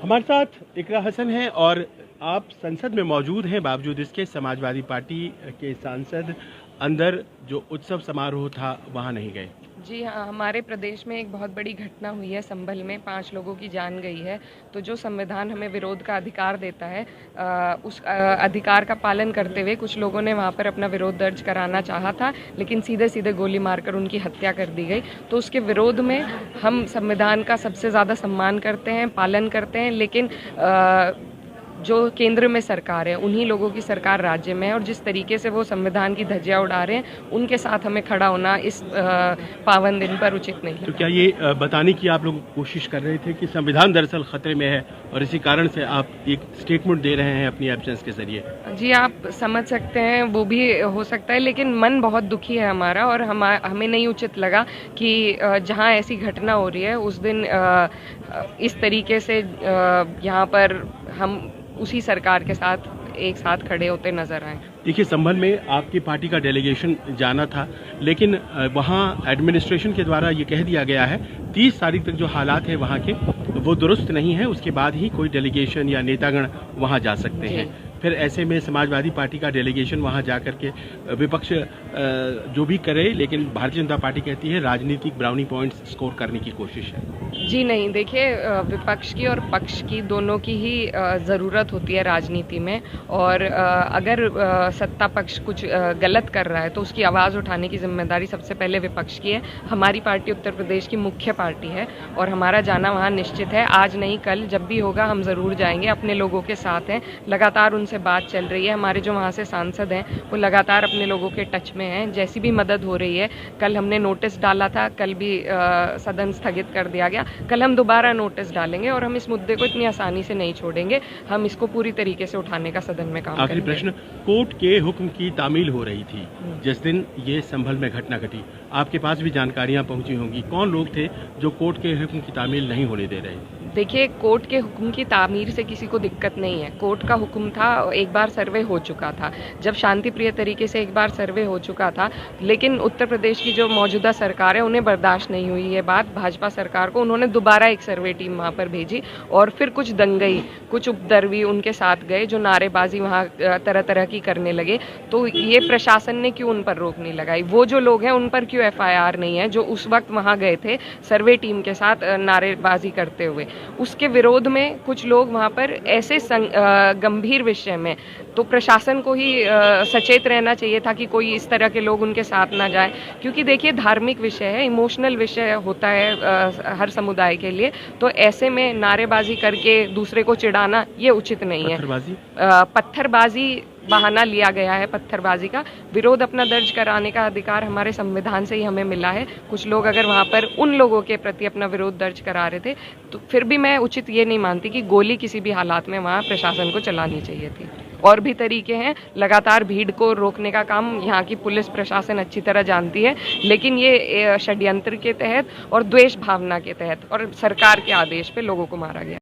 हमारे साथ इकरा हसन है और आप संसद में मौजूद हैं, बावजूद इसके समाजवादी पार्टी के सांसद अंदर जो उत्सव समारोह था वहां नहीं गए। जी हाँ, हमारे प्रदेश में एक बहुत बड़ी घटना हुई है। संभल में 5 लोगों की जान गई है। तो जो संविधान हमें विरोध का अधिकार देता है, उस अधिकार का पालन करते हुए कुछ लोगों ने वहाँ पर अपना विरोध दर्ज कराना चाहा था, लेकिन सीधे सीधे गोली मारकर उनकी हत्या कर दी गई। तो उसके विरोध में हम संविधान का सबसे ज़्यादा सम्मान करते हैं, पालन करते हैं, लेकिन जो केंद्र में सरकार है, उन्हीं लोगों की सरकार राज्य में है, और जिस तरीके से वो संविधान की धज्जियां उड़ा रहे हैं, उनके साथ हमें खड़ा होना इस पावन दिन पर उचित नहीं है। तो क्या ये बताने की आप लोग कोशिश कर रहे थे कि संविधान दरअसल खतरे में है और इसी कारण से आप एक स्टेटमेंट दे रहे हैं अपनी एब्सेंस के जरिए? जी, आप समझ सकते हैं, वो भी हो सकता है, लेकिन मन बहुत दुखी है हमारा, और हमें नहीं उचित लगा कि जहाँ ऐसी घटना हो रही है उस दिन इस तरीके से यहाँ पर हम उसी सरकार के साथ एक साथ खड़े होते नजर आए। देखिए, संभल में आपकी पार्टी का डेलीगेशन जाना था, लेकिन वहाँ एडमिनिस्ट्रेशन के द्वारा ये कह दिया गया है 30 तारीख तक जो हालात है वहाँ के वो दुरुस्त नहीं है, उसके बाद ही कोई डेलीगेशन या नेतागण वहाँ जा सकते हैं। फिर ऐसे में समाजवादी पार्टी का डेलीगेशन वहाँ जा करके विपक्ष जो भी करे, लेकिन भारतीय जनता पार्टी कहती है राजनीतिक ब्राउनी पॉइंट्स स्कोर करने की कोशिश है। जी नहीं, देखिए, विपक्ष की और पक्ष की दोनों की ही ज़रूरत होती है राजनीति में, और अगर सत्ता पक्ष कुछ गलत कर रहा है तो उसकी आवाज़ उठाने की जिम्मेदारी सबसे पहले विपक्ष की है। हमारी पार्टी उत्तर प्रदेश की मुख्य पार्टी है और हमारा जाना वहाँ निश्चित है। आज नहीं, कल जब भी होगा हम ज़रूर जाएंगे, अपने लोगों के साथ हैं, लगातार उनसे बात चल रही है। हमारे जो वहाँ से सांसद हैं वो लगातार अपने लोगों के टच में हैं, जैसी भी मदद हो रही है। कल हमने नोटिस डाला था, कल भी सदन स्थगित कर दिया गया, कल हम दोबारा नोटिस डालेंगे, और हम इस मुद्दे को इतनी आसानी से नहीं छोड़ेंगे। हम इसको पूरी तरीके से उठाने का सदन में काम करेंगे। आखिरी प्रश्न, कोर्ट के हुक्म की तामील हो रही थी जिस दिन ये संभल में घटना घटी, आपके पास भी जानकारियां पहुंची होंगी, कौन लोग थे जो कोर्ट के हुक्म की तामील नहीं होने दे रहे? देखिए, कोर्ट के हुक्म की तामीर से किसी को दिक्कत नहीं है। कोर्ट का हुक्म था, एक बार सर्वे हो चुका था, जब शांति प्रिय तरीके से एक बार सर्वे हो चुका था, लेकिन उत्तर प्रदेश की जो मौजूदा सरकार है उन्हें बर्दाश्त नहीं हुई ये बात, भाजपा सरकार को। उन्होंने दोबारा एक सर्वे टीम वहाँ पर भेजी, और फिर कुछ दंगई, कुछ उपद्रवी उनके साथ गए जो नारेबाजी वहाँ तरह तरह की करने लगे। तो ये प्रशासन ने क्यों उन पर रोक नहीं लगाई? वो जो लोग हैं उन पर क्यों FIR नहीं है जो उस वक्त वहाँ गए थे सर्वे टीम के साथ नारेबाजी करते हुए? उसके विरोध में कुछ लोग वहाँ पर ऐसे गंभीर विषय में, तो प्रशासन को ही सचेत रहना चाहिए था कि कोई इस तरह के लोग उनके साथ ना जाए, क्योंकि देखिए धार्मिक विषय है, इमोशनल विषय होता है हर समुदाय के लिए। तो ऐसे में नारेबाजी करके दूसरे को चिढ़ाना ये उचित नहीं है। पत्थरबाजी बहाना लिया गया है पत्थरबाजी का। विरोध अपना दर्ज कराने का अधिकार हमारे संविधान से ही हमें मिला है। कुछ लोग अगर वहाँ पर उन लोगों के प्रति अपना विरोध दर्ज करा रहे थे, तो फिर भी मैं उचित ये नहीं मानती कि गोली किसी भी हालात में वहाँ प्रशासन को चलानी चाहिए थी। और भी तरीके हैं, लगातार भीड़ को रोकने का काम यहाँ की पुलिस प्रशासन अच्छी तरह जानती है, लेकिन ये षड्यंत्र के तहत और द्वेष भावना के तहत और सरकार के आदेश पे लोगों को मारा गया।